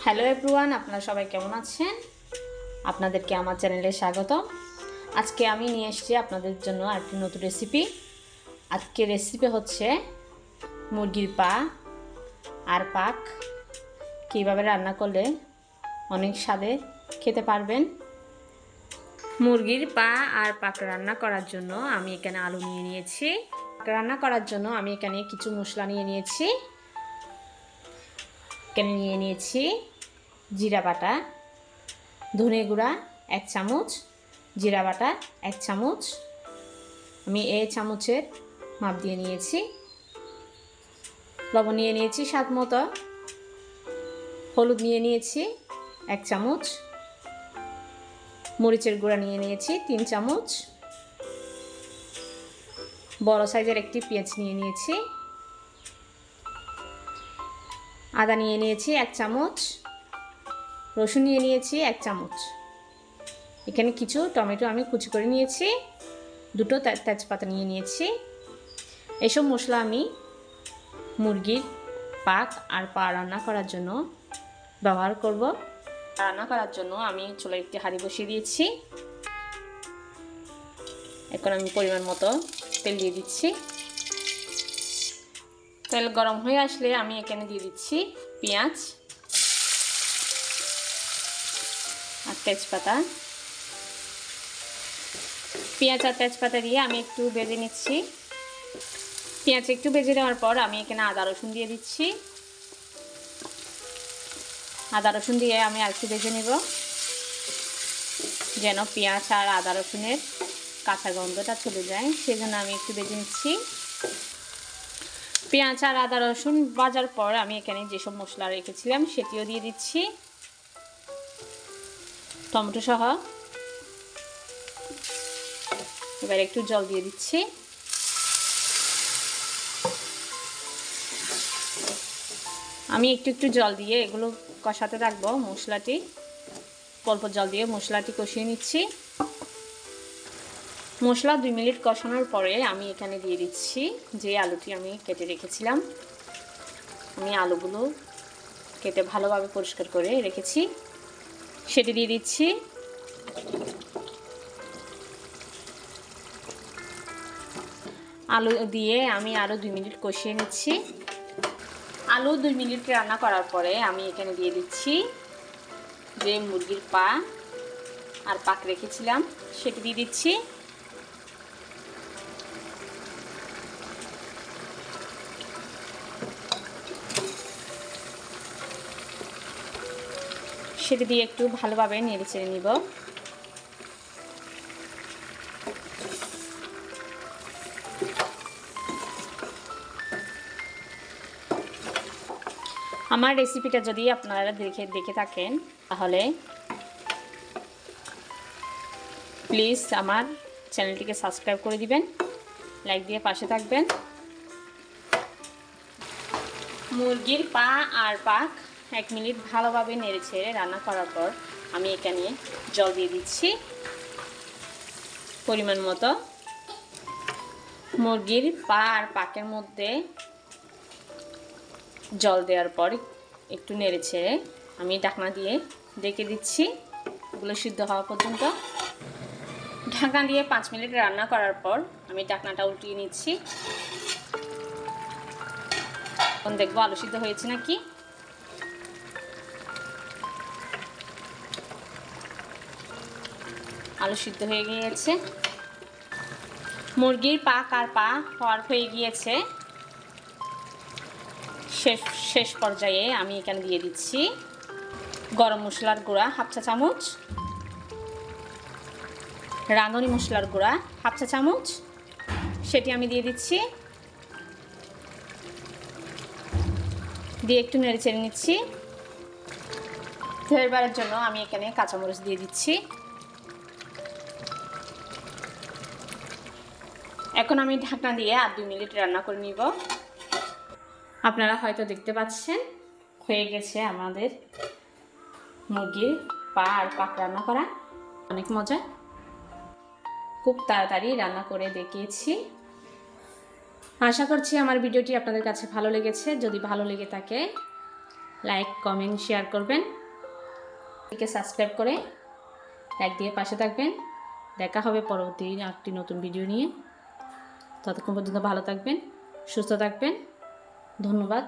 Hello everyone, আপনারা সবাই কেমন আছেন? আপনাদেরকে আমার চ্যানেলে স্বাগত। আজকে আমি নিয়ে এসেছি আপনাদের জন্য আরেকটি নতুন রেসিপি। আজকে রেসিপি হচ্ছে মুরগির পা আর পাক। কীভাবে রান্না করলে অনেক স্বাদে খেতে পারবেন। মুরগির পা আর পাক রান্না করার জন্য আমি এখানে আলু নিয়ে নিয়েছি। রান্না করার জন্য আমি এখানে কিছু মশলা নিয়ে নিয়েছি। এখানে নিয়ে নিয়েছি জিরা বাটা, ধনে গুঁড়া 1 চামচ, জিরা বাটা 1 চামচ, আমি এই চামচের মাপ দিয়ে নিয়েছি। লবণ নিয়ে নিয়েছি স্বাদ মতো, হলুদ নিয়ে নিয়েছি 1 চামচ, মরিচের গুঁড়া নিয়ে নিয়েছি 3 চামচ, বড় সাইজের একটি পেঁয়াজ নিয়ে নিয়েছি, আদা নিয়ে নিয়েছি 1 চামচ, রসুন নিয়ে নিয়েছি 1 চামচ। এখানে কিছু টমেটো আমি কুচি করে নিয়েছি, দুটো তেজপাতা নিয়ে নিয়েছি। এসব মশলা আমি মুরগির পাক আর পা রান্না করার জন্য ব্যবহার করব। রান্না করার জন্য আমি চুলায় একটি হাঁড়ি বসিয়ে দিয়েছি। এখন আমি পরিমাণ মতো তেল দিয়ে দিচ্ছি। তেল গরম হয়ে আসলে আমি এখানে দিয়ে দিচ্ছি পেঁয়াজ আর তেজপাতা। পেঁয়াজ আর তেজপাতা দিয়ে আমি একটু ভেজে নিচ্ছি। পেঁয়াজ একটু ভেজে নেওয়ার পর আমি এখানে আদা রসুন দিয়ে দিচ্ছি। আদা রসুন দিয়ে আমি আরেকটু ভেজে নেব, যেন পেঁয়াজ আর আদা রসুনের কাঁচা গন্ধটা চলে যায়, সেজন্য আমি একটু ভেজে নিচ্ছি। পেঁয়াজ আর আদা রসুন ভাজার পর আমি এখানে যেসব মশলা রেখেছিলাম সেটিও দিয়ে দিচ্ছি, টমেটো সহ। এবার একটু জল দিয়ে দিচ্ছি। আমি একটু জল দিয়ে এগুলো কষাতে রাখবো। মশলাটি অল্প জল দিয়ে মশলাটি কষিয়ে নিচ্ছি। মশলা 2 মিনিট কষানোর পরে আমি এখানে দিয়ে দিচ্ছি যে আলুটি আমি কেটে রেখেছিলাম। আমি আলুগুলো কেটে ভালোভাবে পরিষ্কার করে রেখেছি, সেটি দিয়ে দিচ্ছি। আলু দিয়ে আমি আরও 2 মিনিট কষিয়ে নিচ্ছি। আলু 2 মিনিট রান্না করার পরে আমি এখানে দিয়ে দিচ্ছি যে মুরগির পা আর পাক রেখেছিলাম সেটি দিয়ে দিচ্ছি। সেটি দিয়ে একটু ভালোভাবে নেড়ে চেড়ে নিব। আমার রেসিপিটা যদি আপনারা দেখে থাকেন তাহলে প্লিজ আমার চ্যানেলটিকে সাবস্ক্রাইব করে দিবেন, লাইক দিয়ে পাশে থাকবেন। মুরগির পা আর পাক 1 মিনিট ভালোভাবে নেড়ে ছেড়ে রান্না করার পর আমি এখানে জল দিয়ে দিচ্ছি পরিমাণ মতো। মুরগির পা আর পাকের মধ্যে জল দেওয়ার পর একটু নেড়ে ছেড়ে আমি ঢাকনা দিয়ে ঢেকে দিচ্ছি এগুলো সিদ্ধ হওয়া পর্যন্ত। ঢাকনা দিয়ে 5 মিনিট রান্না করার পর আমি ঢাকনাটা উল্টিয়ে নিচ্ছি। এখন দেখবো আলু সিদ্ধ হয়েছে নাকি। আলু সিদ্ধ হয়ে গিয়েছে। মুরগির পাক আর পা হয়ে গিয়েছে। শেষ পর্যায়ে আমি এখানে দিয়ে দিচ্ছি গরম মশলার গুঁড়া 1/2 চা চামচ, রাঁধুনি মশলার গুঁড়া 1/2 চা চামচ, সেটি আমি দিয়ে দিচ্ছি। দিয়ে একটু নেড়ে চেড়ে নিচ্ছি। ফ্লেভারের জন্য আমি এখানে কাঁচামরিচ দিয়ে দিচ্ছি। এখন আমি ঢাকনা দিয়ে আর 2 মিনিট রান্না করে নিব। আপনারা হয়তো দেখতে পাচ্ছেন হয়ে গেছে আমাদের মুরগির পা আর পাক রান্না করা। অনেক মজা, খুব তাড়াতাড়ি রান্না করে দেখিয়েছি। আশা করছি আমার ভিডিওটি আপনাদের কাছে ভালো লেগেছে। যদি ভালো লেগে থাকে লাইক কমেন্ট শেয়ার করবেন, একে সাবস্ক্রাইব করে লাইক দিয়ে পাশে থাকবেন। দেখা হবে পরবর্তী একটি নতুন ভিডিও নিয়ে। ততক্ষণ পর্যন্ত ভালো থাকবেন, সুস্থ থাকবেন। ধন্যবাদ।